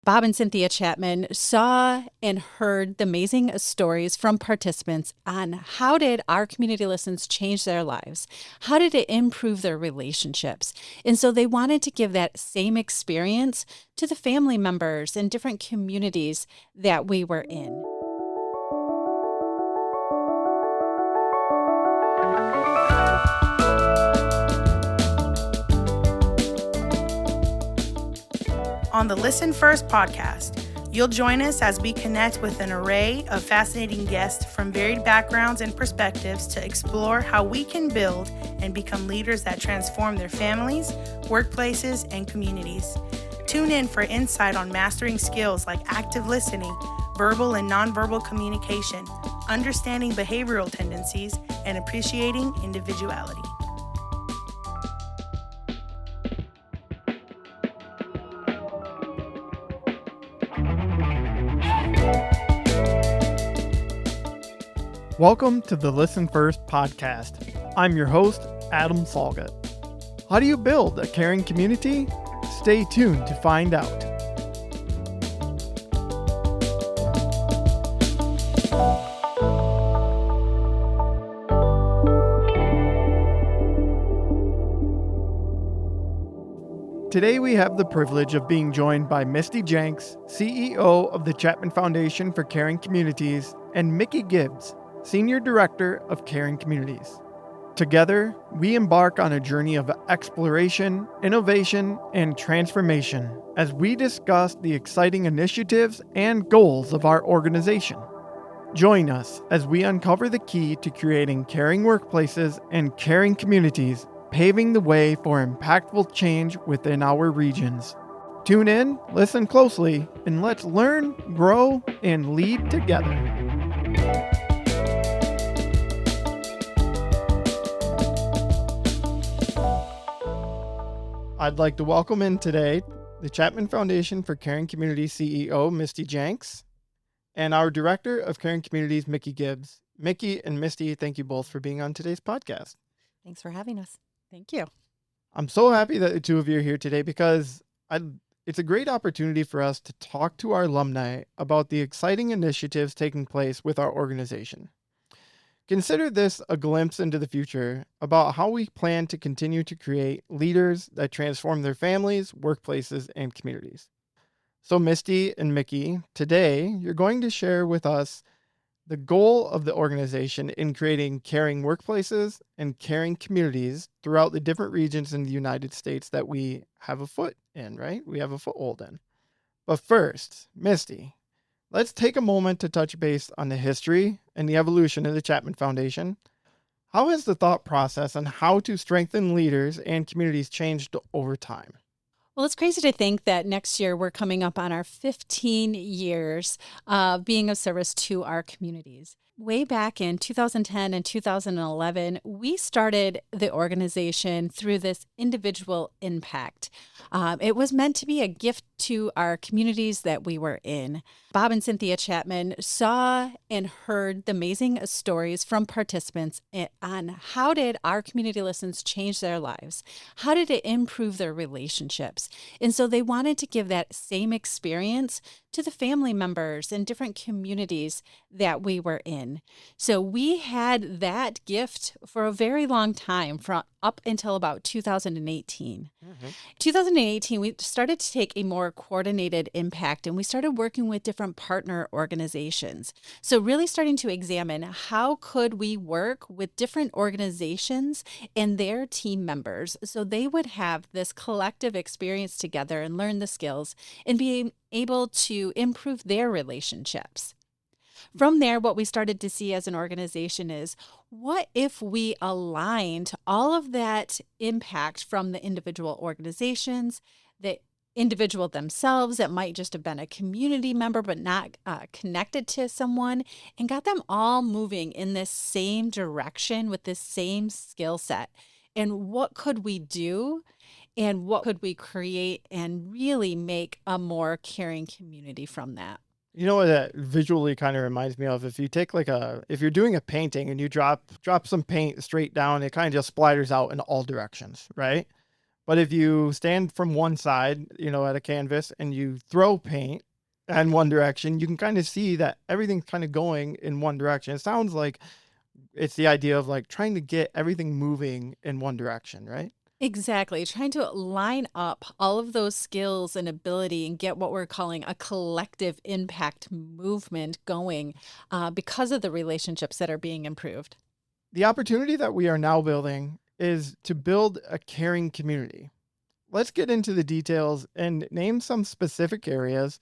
Bob and Cynthia Chapman saw and heard the amazing stories from participants on how did our community lessons change their lives? How did it improve their relationships? And so they wanted to give that same experience to the family members in different communities that we were in. On the Listen First podcast, you'll join us as we connect with an array of fascinating guests from varied backgrounds and perspectives to explore how we can build and become leaders that transform their families, workplaces, and communities. Tune in for insight on mastering skills like active listening, verbal and nonverbal communication, understanding behavioral tendencies, and appreciating individuality. Welcome to the Listen First podcast. I'm your host, Adam Salgat. How do you build a caring community? Stay tuned to find out. Today we have the privilege of being joined by Misty Jenks, CEO of the Chapman Foundation for Caring Communities, and Mickey Gibbs, Senior Director of Caring Communities. Together, we embark on a journey of exploration, innovation, and transformation as we discuss the exciting initiatives and goals of our organization. Join us as we uncover the key to creating caring workplaces and caring communities, paving the way for impactful change within our regions. Tune in, listen closely, and let's learn, grow, and lead together. I'd like to welcome in today the Chapman Foundation for Caring Communities CEO, Misty Jenks, and our Director of Caring Communities, Mickey Gibbs. Mickey and Misty, thank you both for being on today's podcast. Thanks for having us. Thank you. I'm so happy that the two of you are here today because it's a great opportunity for us to talk to our alumni about the exciting initiatives taking place with our organization. Consider this a glimpse into the future about how we plan to continue to create leaders that transform their families, workplaces, and communities. So Misty and Mickey, today you're going to share with us the goal of the organization in creating caring workplaces and caring communities throughout the different regions in the United States that we have a foot in, right? We have a foothold in. But first, Misty, let's take a moment to touch base on the history and the evolution of the Chapman Foundation. How has the thought process on how to strengthen leaders and communities changed over time? Well, it's crazy to think that next year we're coming up on our 15 years of being of service to our communities. Way back in 2010 and 2011, we started the organization through this individual impact. It was meant to be a gift to our communities that we were in. Bob and Cynthia Chapman saw and heard the amazing stories from participants on how did our community lessons change their lives? How did it improve their relationships? And so they wanted to give that same experience to the family members in different communities that we were in. So we had that gift for a very long time, from up until about 2018. 2018, we started to take a more coordinated impact, and we started working with different partner organizations. So really starting to examine how could we work with different organizations and their team members so they would have this collective experience together and learn the skills and be able to improve their relationships. From there, what we started to see as an organization is, what if we aligned all of that impact from the individual organizations, the individual themselves that might just have been a community member but not connected to someone, and got them all moving in this same direction with this same skill set? And what could we do? And what could we create and really make a more caring community from that? You know what that visually kind of reminds me of? If you take if you're doing a painting and you drop some paint straight down, it kind of just splatters out in all directions, right? But if you stand from one side, at a canvas and you throw paint in one direction, you can kind of see that everything's kind of going in one direction. It sounds like it's the idea of like trying to get everything moving in one direction, right? Exactly. Trying to line up all of those skills and ability and get what we're calling a collective impact movement going because of the relationships that are being improved. The opportunity that we are now building is to build a caring community. Let's get into the details and name some specific areas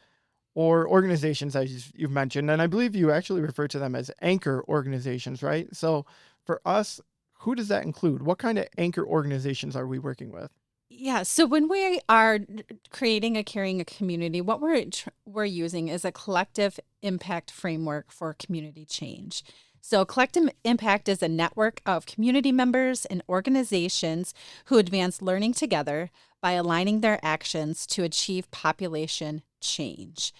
or organizations as you've mentioned. And I believe you actually refer to them as anchor organizations, right? So for us, who does that include? What kind of anchor organizations are we working with? Yeah. So when we are creating a caring community, what we're using is a collective impact framework for community change. So collective impact is a network of community members and organizations who advance learning together by aligning their actions to achieve population change.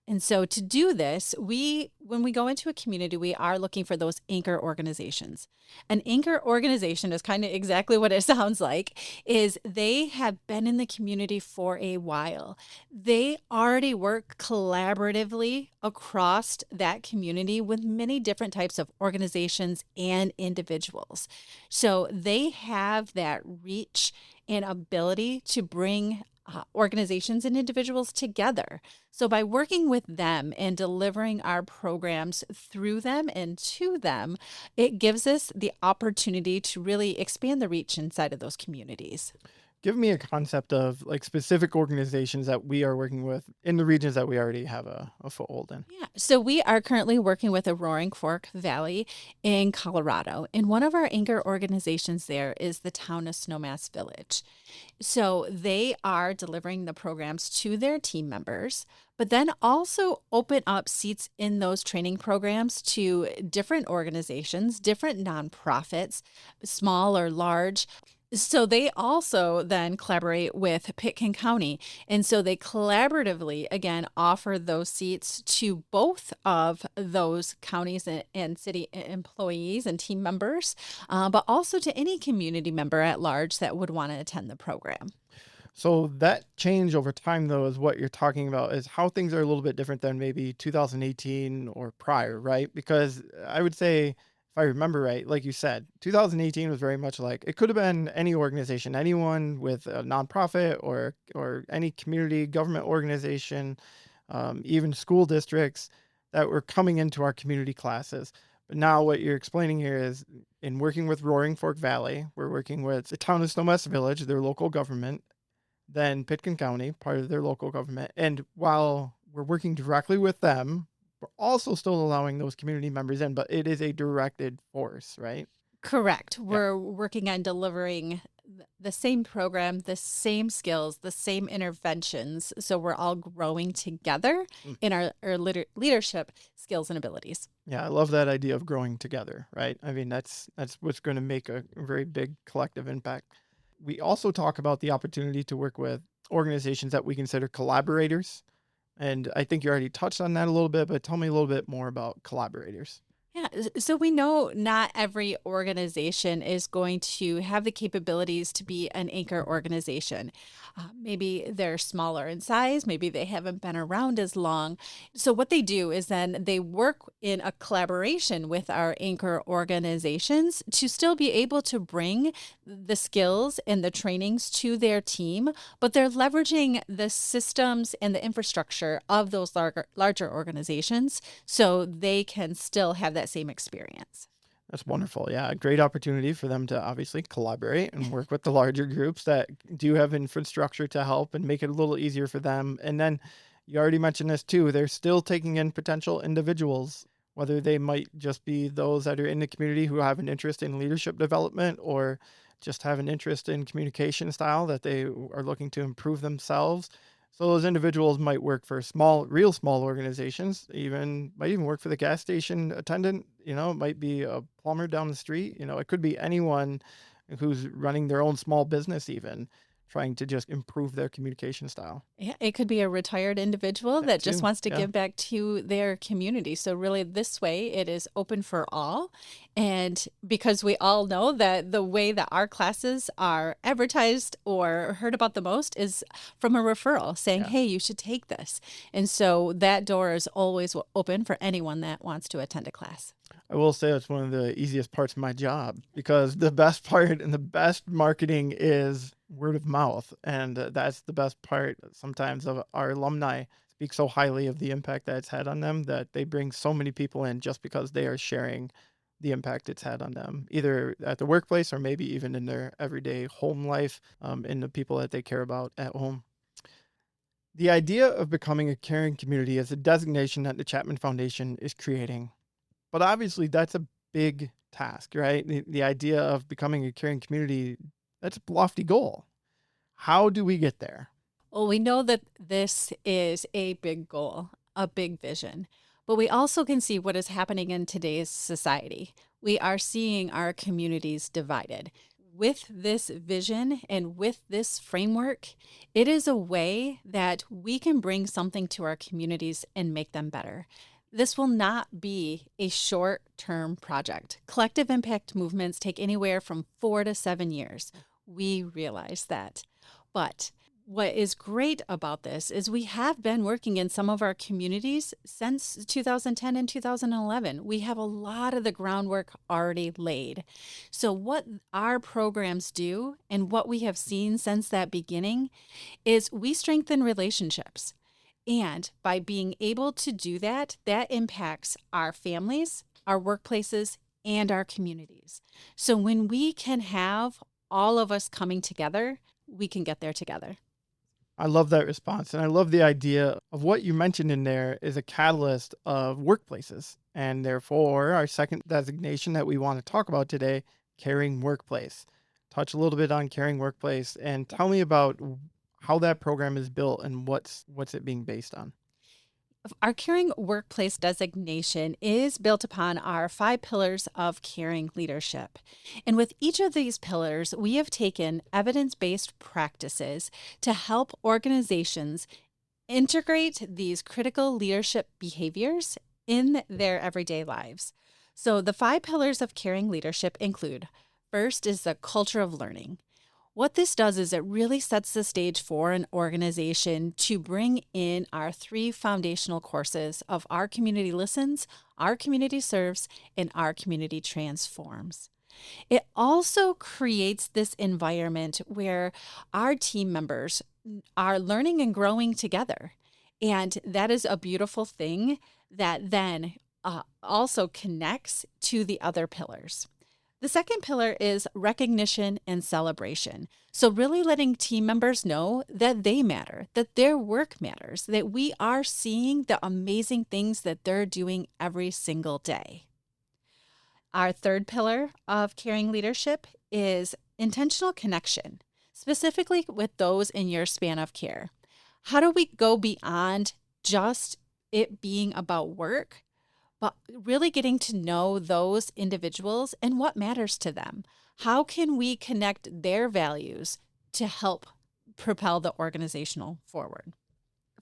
And so to do this, when we go into a community, we are looking for those anchor organizations. An anchor organization is kind of exactly what it sounds like, is they have been in the community for a while. They already work collaboratively across that community with many different types of organizations and individuals. So they have that reach and ability to bring organizations and individuals together. So, by working with them and delivering our programs through them and to them, it gives us the opportunity to really expand the reach inside of those communities. Give me a concept of like specific organizations that we are working with in the regions that we already have a foothold in. Yeah. So we are currently working with a Roaring Fork Valley in Colorado. And one of our anchor organizations there is the town of Snowmass Village. So they are delivering the programs to their team members, but then also open up seats in those training programs to different organizations, different nonprofits, small or large. So they also then collaborate with Pitkin County. And so they collaboratively, again, offer those seats to both of those counties and city employees and team members, but also to any community member at large that would want to attend the program. So that change over time, though, is what you're talking about, is how things are a little bit different than maybe 2018 or prior, right? Because I would say, if I remember right, like you said, 2018 was very much like it could have been any organization, anyone with a nonprofit or any community government organization, even school districts that were coming into our community classes. But now what you're explaining here is in working with Roaring Fork Valley, we're working with the town of Snowmass Village, their local government, then Pitkin County, part of their local government. And while we're working directly with them, we're also still allowing those community members in, but it is a directed force, right? Correct. Yeah. We're working on delivering the same program, the same skills, the same interventions. So we're all growing together Mm. in our leadership skills and abilities. Yeah, I love that idea of growing together, right? I mean, that's what's going to make a very big collective impact. We also talk about the opportunity to work with organizations that we consider collaborators. And I think you already touched on that a little bit, but tell me a little bit more about collaborators. Yeah, so we know not every organization is going to have the capabilities to be an anchor organization. Maybe they're smaller in size, maybe they haven't been around as long. So, what they do is then they work in a collaboration with our anchor organizations to still be able to bring the skills and the trainings to their team, but they're leveraging the systems and the infrastructure of those larger organizations so they can still have that same experience. That's wonderful. Yeah, a great opportunity for them to obviously collaborate and work with the larger groups that do have infrastructure to help and make it a little easier for them. And then you already mentioned this too, they're still taking in potential individuals, whether they might just be those that are in the community who have an interest in leadership development or just have an interest in communication style that they are looking to improve themselves. So those individuals might work for real small organizations, might even work for the gas station attendant, it might be a plumber down the street, it could be anyone who's running their own small business even trying to just improve their communication style. Yeah, it could be a retired individual That that just too. wants to Yeah. give back to their community. So really this way it is open for all. And because we all know that the way that our classes are advertised or heard about the most is from a referral saying, Yeah. "Hey, you should take this." And so that door is always open for anyone that wants to attend a class. I will say it's one of the easiest parts of my job because the best part and the best marketing is word of mouth. And that's the best part sometimes of our alumni speak so highly of the impact that it's had on them that they bring so many people in just because they are sharing the impact it's had on them, either at the workplace or maybe even in their everyday home life, in the people that they care about at home. The idea of becoming a caring community is a designation that the Chapman Foundation is creating, but obviously, that's a big task, right? The idea of becoming a caring community, that's a lofty goal. How do we get there? Well, we know that this is a big goal, a big vision, but we also can see what is happening in today's society. We are seeing our communities divided. With this vision and with this framework, it is a way that we can bring something to our communities and make them better. This will not be a short term project. Collective impact movements take anywhere from 4 to 7 years. We realize that. But what is great about this is we have been working in some of our communities since 2010 and 2011. We have a lot of the groundwork already laid. So, what our programs do and what we have seen since that beginning is we strengthen relationships. And by being able to do that, that impacts our families, our workplaces, and our communities. So, when we can have all of us coming together, we can get there together. I love that response. And I love the idea of what you mentioned in there is a catalyst of workplaces. And therefore, our second designation that we want to talk about today, caring workplace. Touch a little bit on caring workplace and tell me about how that program is built and what's it being based on. Our caring workplace designation is built upon our 5 pillars of caring leadership. And with each of these pillars, we have taken evidence based practices to help organizations integrate these critical leadership behaviors in their everyday lives. So, the 5 pillars of caring leadership include: first is the culture of learning. What this does is it really sets the stage for an organization to bring in our 3 foundational courses of Our Community Listens, Our Community Serves, and Our Community Transforms. It also creates this environment where our team members are learning and growing together. And that is a beautiful thing that then also connects to the other pillars. The second pillar is recognition and celebration. So, really letting team members know that they matter, that their work matters, that we are seeing the amazing things that they're doing every single day. Our third pillar of caring leadership is intentional connection, specifically with those in your span of care. How do we go beyond just it being about work, but really getting to know those individuals and what matters to them? How can we connect their values to help propel the organizational forward?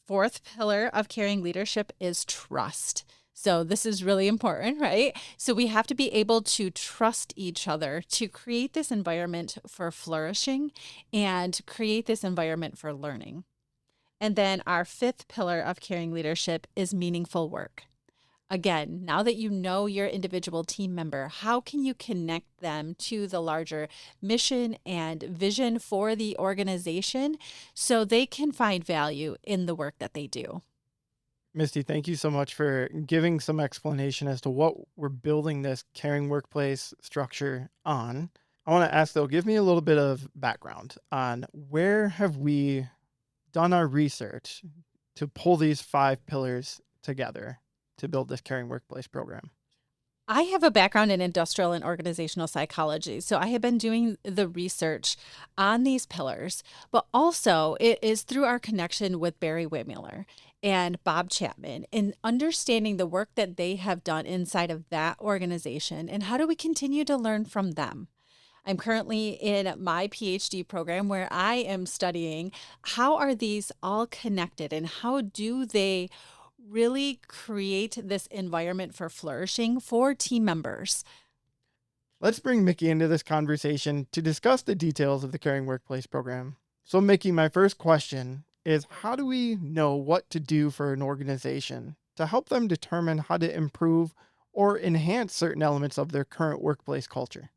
Fourth pillar of caring leadership is trust. So this is really important, right? So we have to be able to trust each other to create this environment for flourishing and create this environment for learning. And then our fifth pillar of caring leadership is meaningful work. Again, now that you know your individual team member, how can you connect them to the larger mission and vision for the organization so they can find value in the work that they do? Misty, thank you so much for giving some explanation as to what we're building this caring workplace structure on. I want to ask though, give me a little bit of background on where have we done our research to pull these 5 pillars together to build this caring workplace program. I have a background in industrial and organizational psychology, so I have been doing the research on these pillars, but also it is through our connection with Barry Whitmiller and Bob Chapman and understanding the work that they have done inside of that organization and how do we continue to learn from them. I'm currently in my PhD program where I am studying how are these all connected and how do they really create this environment for flourishing for team members. Let's bring Mickey into this conversation to discuss the details of the Caring Workplace program. So, Mickey, my first question is, how do we know what to do for an organization to help them determine how to improve or enhance certain elements of their current workplace culture?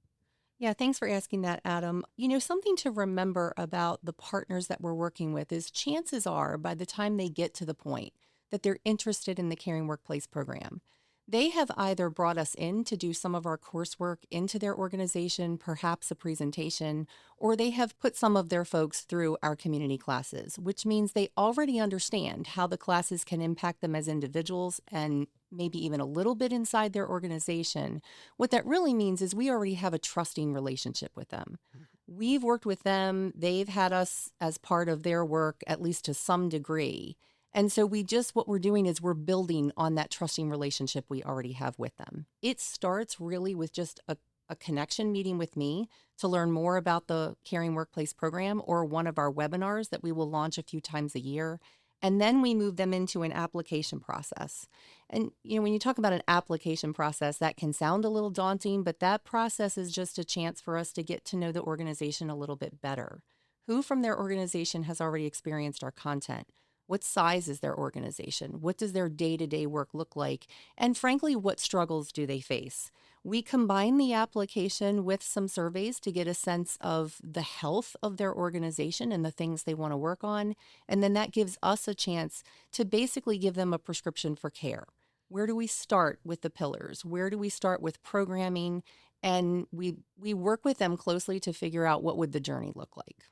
Yeah, thanks for asking that, Adam. Something to remember about the partners that we're working with is chances are by the time they get to the point that they're interested in the Caring Workplace program, they have either brought us in to do some of our coursework into their organization, perhaps a presentation, or they have put some of their folks through our community classes, which means they already understand how the classes can impact them as individuals and maybe even a little bit inside their organization. What that really means is we already have a trusting relationship with them. We've worked with them, they've had us as part of their work, at least to some degree. And so what we're doing is we're building on that trusting relationship we already have with them. It starts really with just a connection meeting with me to learn more about the Caring Workplace program or one of our webinars that we will launch a few times a year. And then we move them into an application process. And, when you talk about an application process, that can sound a little daunting, but that process is just a chance for us to get to know the organization a little bit better. Who from their organization has already experienced our content? What size is their organization? What does their day-to-day work look like? And frankly, what struggles do they face? We combine the application with some surveys to get a sense of the health of their organization and the things they want to work on. And then that gives us a chance to basically give them a prescription for care. Where do we start with the pillars? Where do we start with programming? And we work with them closely to figure out what would the journey look like.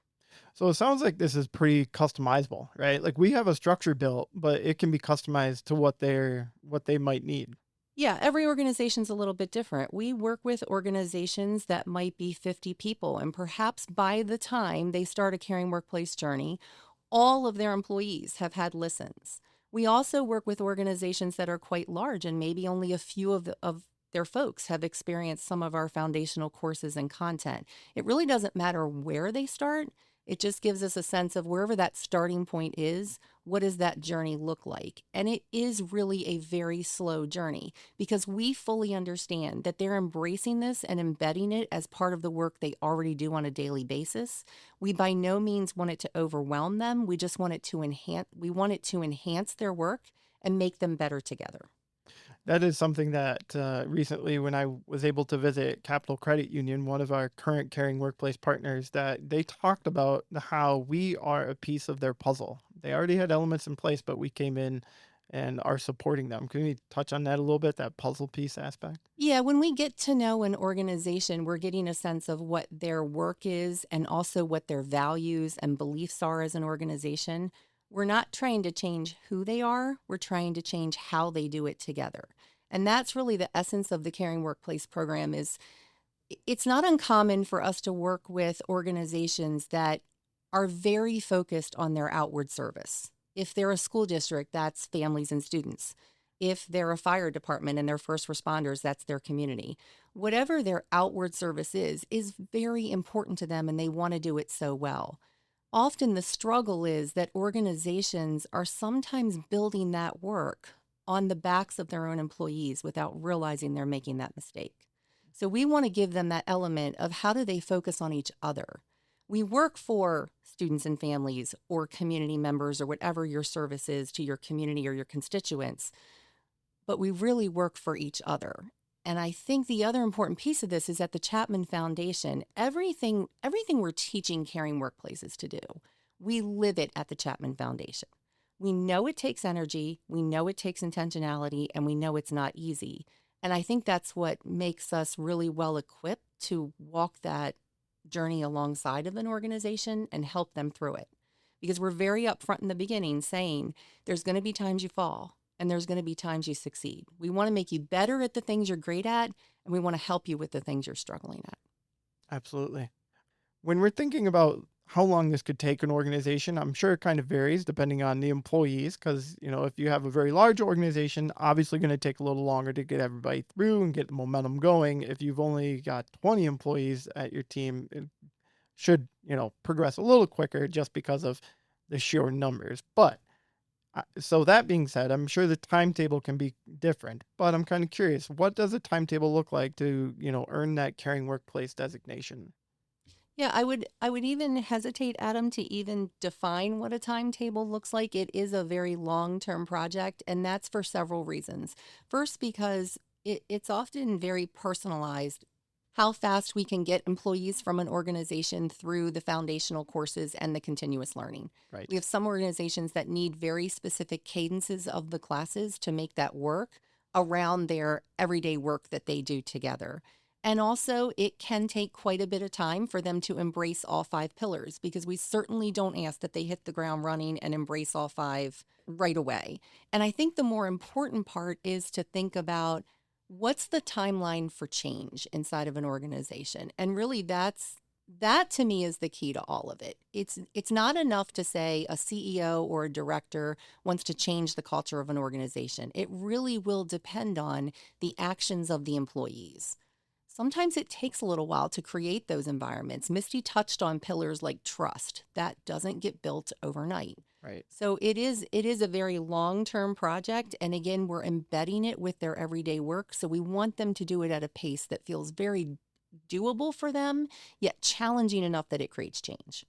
So it sounds like this is pretty customizable, right? Like we have a structure built, but it can be customized to what they might need. Yeah, every organization's a little bit different. We work with organizations that might be 50 people, and perhaps by the time they start a caring workplace journey, all of their employees have had listens. We also work with organizations that are quite large, and maybe only a few of their folks have experienced some of our foundational courses and content. It really doesn't matter where they start. It just gives us a sense of wherever that starting point is, what does that journey look like? And it is really a very slow journey because we fully understand that they're embracing this and embedding it as part of the work they already do on a daily basis. We by no means want it to overwhelm them. We just want it to enhance their work and make them better together. That is something that recently, when I was able to visit Capital Credit Union, one of our current Caring Workplace partners, that they talked about how we are a piece of their puzzle. They already had elements in place, but we came in and are supporting them. Can we touch on that a little bit, that puzzle piece aspect? Yeah, when we get to know an organization, we're getting a sense of what their work is and also what their values and beliefs are as an organization. We're not trying to change who they are, we're trying to change how they do it together. And that's really the essence of the Caring Workplace program is it's not uncommon for us to work with organizations that are very focused on their outward service. If they're a school district, that's families and students. If they're a fire department and they're first responders, that's their community. Whatever their outward service is very important to them and they want to do it so well. Often the struggle is that organizations are sometimes building that work on the backs of their own employees without realizing they're making that mistake. So we want to give them that element of how do they focus on each other. We work for students and families or community members or whatever your service is to your community or your constituents, but we really work for each other. And I think the other important piece of this is at the Chapman Foundation, everything we're teaching caring workplaces to do, we live it at the Chapman Foundation. We know it takes energy, we know it takes intentionality, and we know it's not easy. And I think that's what makes us really well equipped to walk that journey alongside of an organization and help them through it. Because we're very upfront in the beginning saying there's going to be times you fall and there's going to be times you succeed. We want to make you better at the things you're great at, and we want to help you with the things you're struggling at. Absolutely. When we're thinking about how long this could take an organization. I'm sure it kind of varies depending on the employees because, if you have a very large organization, obviously going to take a little longer to get everybody through and get the momentum going. If you've only got 20 employees at your team, it should, progress a little quicker just because of the sheer numbers. But so that being said, I'm sure the timetable can be different, but I'm kind of curious, what does a timetable look like to, earn that caring workplace designation? Yeah, I would even hesitate, Adam, to even define what a timetable looks like. It is a very long-term project, and that's for several reasons. First, because it's often very personalized how fast we can get employees from an organization through the foundational courses and the continuous learning. We Right. have some organizations that need very specific cadences of the classes to make that work around their everyday work that they do together. And also, it can take quite a bit of time for them to embrace all five pillars because we certainly don't ask that they hit the ground running and embrace all five right away. And I think the more important part is to think about what's the timeline for change inside of an organization. And really that to me is the key to all of it. It's not enough to say a CEO or a director wants to change the culture of an organization. It really will depend on the actions of the employees. Sometimes it takes a little while to create those environments. Misty touched on pillars like trust. That doesn't get built overnight. Right. So it is a very long-term project, and again, we're embedding it with their everyday work. So we want them to do it at a pace that feels very doable for them, yet challenging enough that it creates change.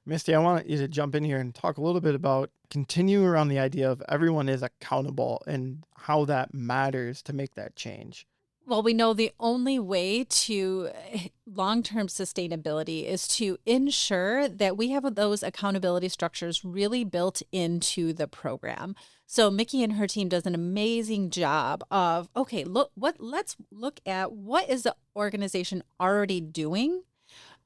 Misty, I want you to jump in here and talk a little bit about continue around the idea of everyone is accountable and how that matters to make that change. Well, we know the only way to long term sustainability is to ensure that we have those accountability structures really built into the program. So Mickey and her team does an amazing job of okay, let's look at what is the organization already doing,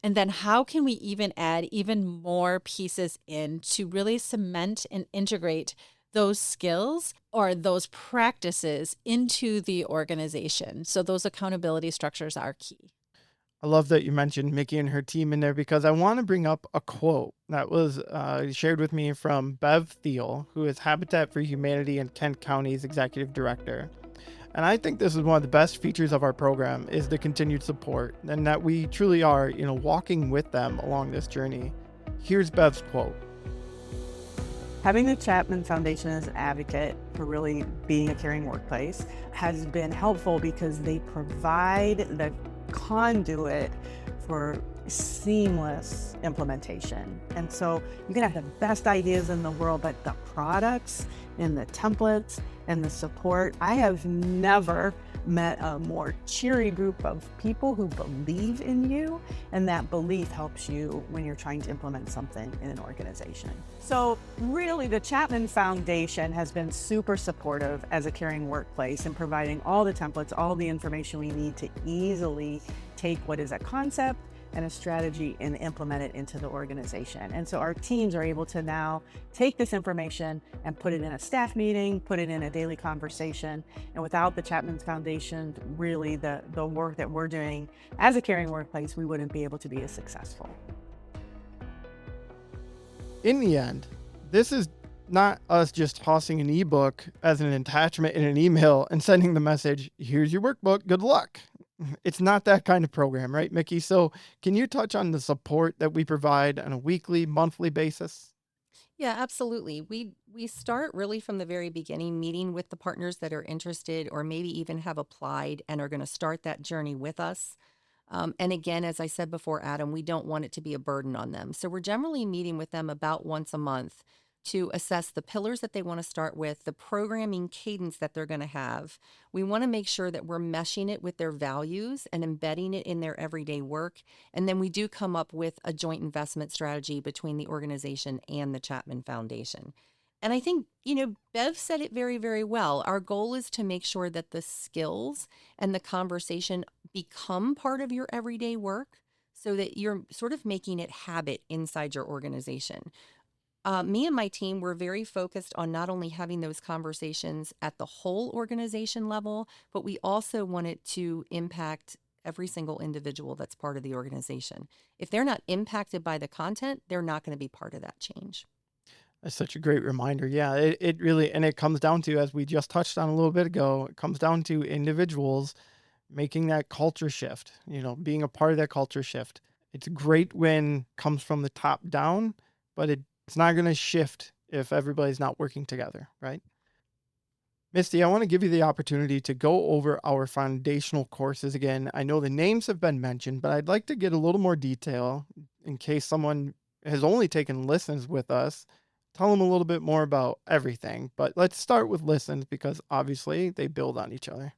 and then how can we even add even more pieces in to really cement and integrate those skills or those practices into the organization. So those accountability structures are key. I love that you mentioned Mickey and her team in there because I want to bring up a quote that was shared with me from Bev Thiel, who is Habitat for Humanity and Kent County's executive director. And I think this is one of the best features of our program is the continued support and that we truly are, walking with them along this journey. Here's Bev's quote. Having the Chapman Foundation as an advocate for really being a caring workplace has been helpful because they provide the conduit for seamless implementation. And so you can have the best ideas in the world, but the products and the templates and the support, I have never met a more cheery group of people who believe in you, and that belief helps you when you're trying to implement something in an organization. So really, the Chapman Foundation has been super supportive as a caring workplace in providing all the templates, all the information we need to easily take what is a concept and a strategy and implement it into the organization. And so our teams are able to now take this information and put it in a staff meeting, put it in a daily conversation. And without the Chapman Foundation, really the work that we're doing as a caring workplace, we wouldn't be able to be as successful. In the end, this is not us just tossing an ebook as an attachment in an email and sending the message, here's your workbook, good luck. It's not that kind of program, right, Mickey? So can you touch on the support that we provide on a weekly, monthly basis? Yeah, absolutely. We start really from the very beginning, meeting with the partners that are interested or maybe even have applied and are going to start that journey with us. And again, as I said before, Adam, we don't want it to be a burden on them. So we're generally meeting with them about once a month to assess the pillars that they want to start with, the programming cadence that they're going to have. We want to make sure that we're meshing it with their values and embedding it in their everyday work. And then we do come up with a joint investment strategy between the organization and the Chapman Foundation. And I think, Bev said it very, very well. Our goal is to make sure that the skills and the conversation become part of your everyday work so that you're sort of making it habit inside your organization. Me and my team were very focused on not only having those conversations at the whole organization level, but we also wanted to impact every single individual that's part of the organization. If they're not impacted by the content, they're not going to be part of that change. That's such a great reminder. Yeah, it really, and it comes down to, as we just touched on a little bit ago, it comes down to individuals making that culture shift, being a part of that culture shift. It's great when it comes from the top down, but it's not going to shift if everybody's not working together, right? Misty, I want to give you the opportunity to go over our foundational courses again. I know the names have been mentioned, but I'd like to get a little more detail in case someone has only taken listens with us. Tell them a little bit more about everything, but let's start with listens because obviously they build on each other.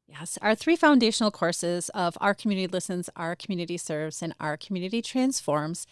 Yes, our three foundational courses of Our Community Listens, Our Community Serves, and Our Community Transforms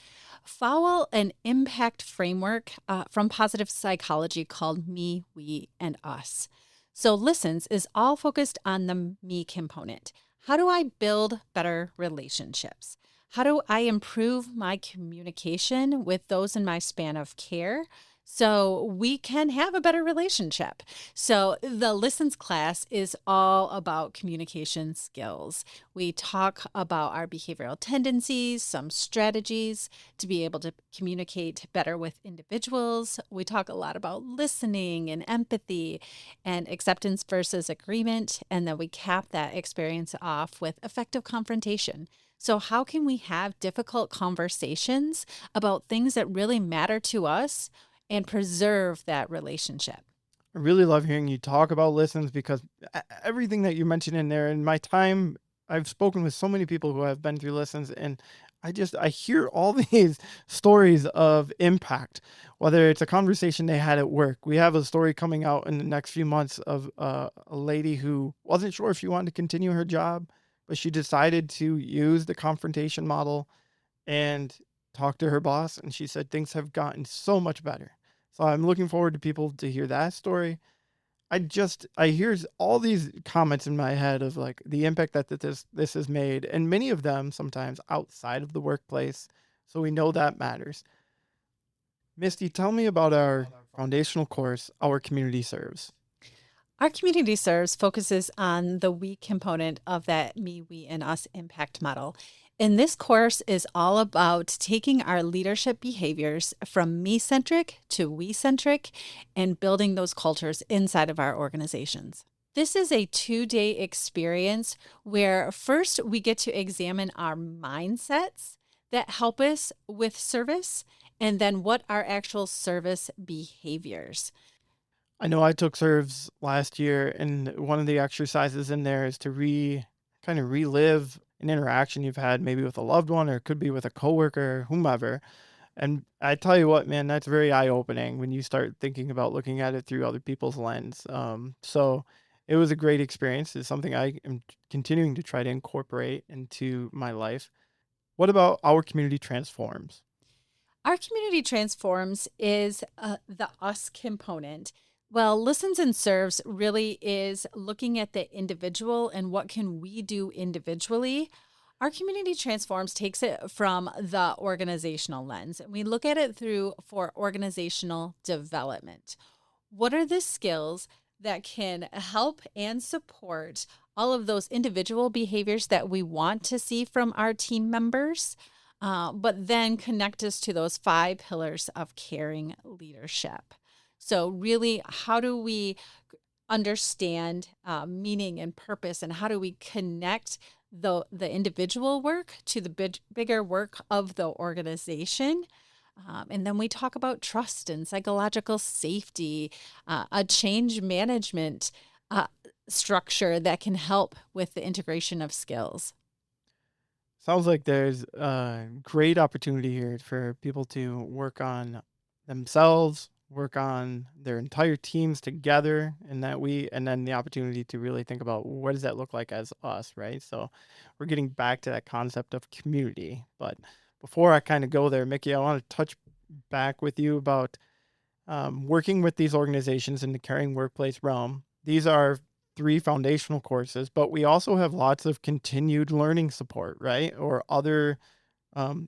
follow an impact framework from positive psychology called Me, We, and Us. So, Listens is all focused on the me component. How do I build better relationships? How do I improve my communication with those in my span of care so we can have a better relationship? So, the Listens class is all about communication skills. We talk about our behavioral tendencies, some strategies to be able to communicate better with individuals. We talk a lot about listening and empathy and acceptance versus agreement. And then we cap that experience off with effective confrontation. So, how can we have difficult conversations about things that really matter to us and preserve that relationship? I really love hearing you talk about listens because everything that you mentioned in there, in my time, I've spoken with so many people who have been through listens, and I hear all these stories of impact, whether it's a conversation they had at work. We have a story coming out in the next few months of a lady who wasn't sure if she wanted to continue her job, but she decided to use the confrontation model and talk to her boss. And she said things have gotten so much better. So I'm looking forward to people to hear that story. I hear all these comments in my head of like the impact that this has made, and many of them sometimes outside of the workplace. So we know that matters. Misty, tell me about our foundational course, Our Community Serves. Our community serves focuses on the we component of that me, we, and us impact model. And this course is all about taking our leadership behaviors from me centric to we centric and building those cultures inside of our organizations. This is a 2-day experience where first we get to examine our mindsets that help us with service and then what are actual service behaviors. I know I took serves last year, and one of the exercises in there is to kind of relive an interaction you've had maybe with a loved one, or it could be with a coworker, whomever. And I tell you what, man, that's very eye opening when you start thinking about looking at it through other people's lens. So it was a great experience. It's something I am continuing to try to incorporate into my life. What about Our Community Transforms? Our community transforms is the us component. Well, listens and serves really is looking at the individual and what can we do individually. Our community transforms takes it from the organizational lens. And we look at it through for organizational development. What are the skills that can help and support all of those individual behaviors that we want to see from our team members? But then connect us to those 5 pillars of caring leadership. So, really, how do we understand meaning and purpose, and how do we connect the individual work to the bigger work of the organization? And then we talk about trust and psychological safety, a change management uh, structure that can help with the integration of skills. Sounds like there's a great opportunity here for people to work on themselves, work on their entire teams together, and then the opportunity to really think about what does that look like as us, right? So we're getting back to that concept of community. But before I kind of go there, Mickey, I want to touch back with you about working with these organizations in the caring workplace realm. These are 3 foundational courses, but we also have lots of continued learning support, right? Or other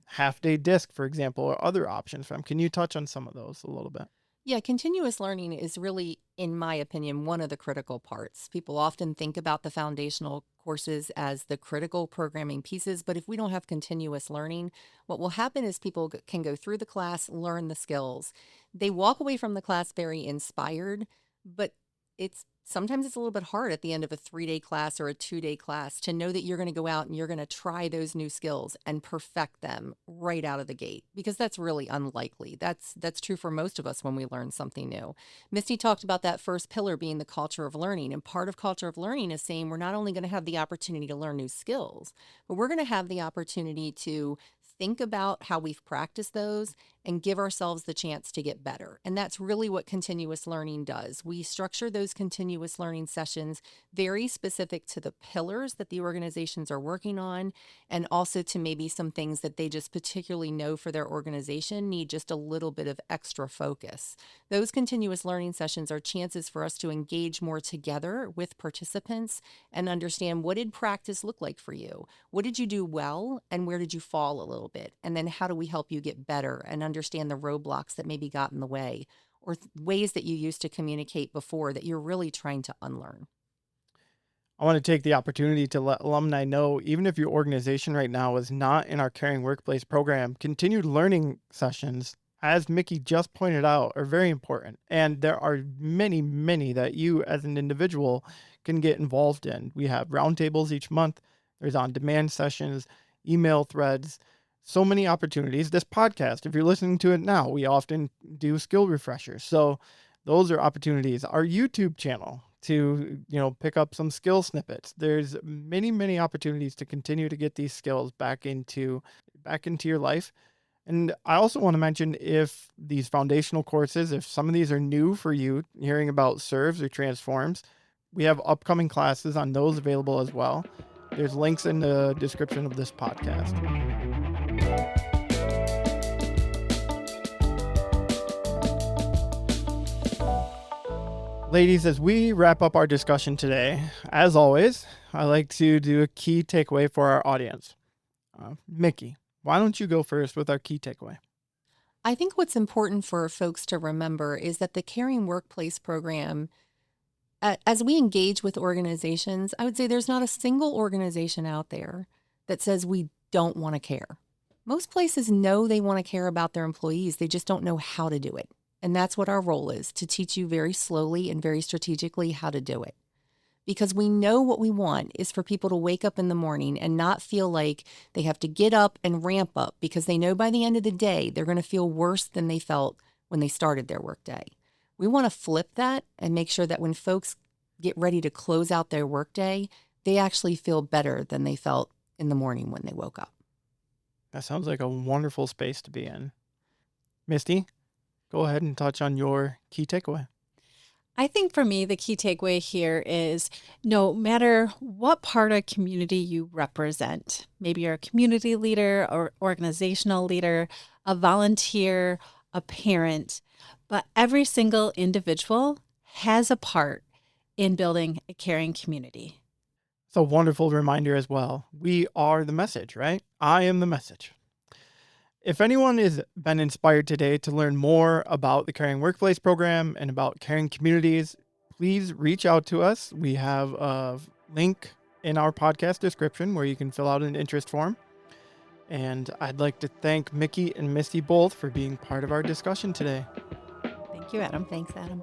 half day disc, for example, or other options from. Can you touch on some of those a little bit? Yeah, continuous learning is really, in my opinion, one of the critical parts. People often think about the foundational courses as the critical programming pieces, but if we don't have continuous learning, what will happen is people can go through the class, learn the skills. They walk away from the class very inspired, but it's sometimes it's a little bit hard at the end of a 3-day class or a 2-day class to know that you're going to go out and you're going to try those new skills and perfect them right out of the gate, because that's really unlikely. That's true for most of us when we learn something new. Misty talked about that first pillar being the culture of learning, and part of culture of learning is saying we're not only going to have the opportunity to learn new skills, but we're going to have the opportunity to think about how we've practiced those and give ourselves the chance to get better. And that's really what continuous learning does. We structure those continuous learning sessions very specific to the pillars that the organizations are working on, and also to maybe some things that they just particularly know for their organization need just a little bit of extra focus. Those continuous learning sessions are chances for us to engage more together with participants and understand, what did practice look like for you? What did you do well, and where did you fall a little bit? And then how do we help you get better and understand the roadblocks that maybe got in the way, or ways that you used to communicate before that you're really trying to unlearn? I want to take the opportunity to let alumni know, even if your organization right now is not in our Caring Workplace program, continued learning sessions, as Mickey just pointed out, are very important. And there are many, many that you as an individual can get involved in. We have roundtables each month. There's on-demand sessions, email threads, so many opportunities. This podcast, if you're listening to it now, we often do skill refreshers. So those are opportunities. Our YouTube channel to, pick up some skill snippets. There's many, many opportunities to continue to get these skills back into your life. And I also want to mention, if these foundational courses, if some of these are new for you, hearing about serves or transforms, we have upcoming classes on those available as well. There's links in the description of this podcast. Ladies, as we wrap up our discussion today, as always, I like to do a key takeaway for our audience. Mickey, why don't you go first with our key takeaway? I think what's important for folks to remember is that the Caring Workplace program, as we engage with organizations, I would say there's not a single organization out there that says we don't want to care. Most places know they want to care about their employees. They just don't know how to do it. And that's what our role is, to teach you very slowly and very strategically how to do it. Because we know what we want is for people to wake up in the morning and not feel like they have to get up and ramp up, because they know by the end of the day they're going to feel worse than they felt when they started their workday. We want to flip that and make sure that when folks get ready to close out their workday, they actually feel better than they felt in the morning when they woke up. That sounds like a wonderful space to be in. Misty, go ahead and touch on your key takeaway. I think for me, the key takeaway here is, no matter what part of community you represent, maybe you're a community leader or organizational leader, a volunteer, a parent, but every single individual has a part in building a caring community. It's a wonderful reminder as well. We are the message, right? I am the message. If anyone has been inspired today to learn more about the Caring Workplace program and about caring communities, please reach out to us. We have a link in our podcast description where you can fill out an interest form. And I'd like to thank Mickey and Misty both for being part of our discussion today. Thank you, Adam. Thanks, Adam.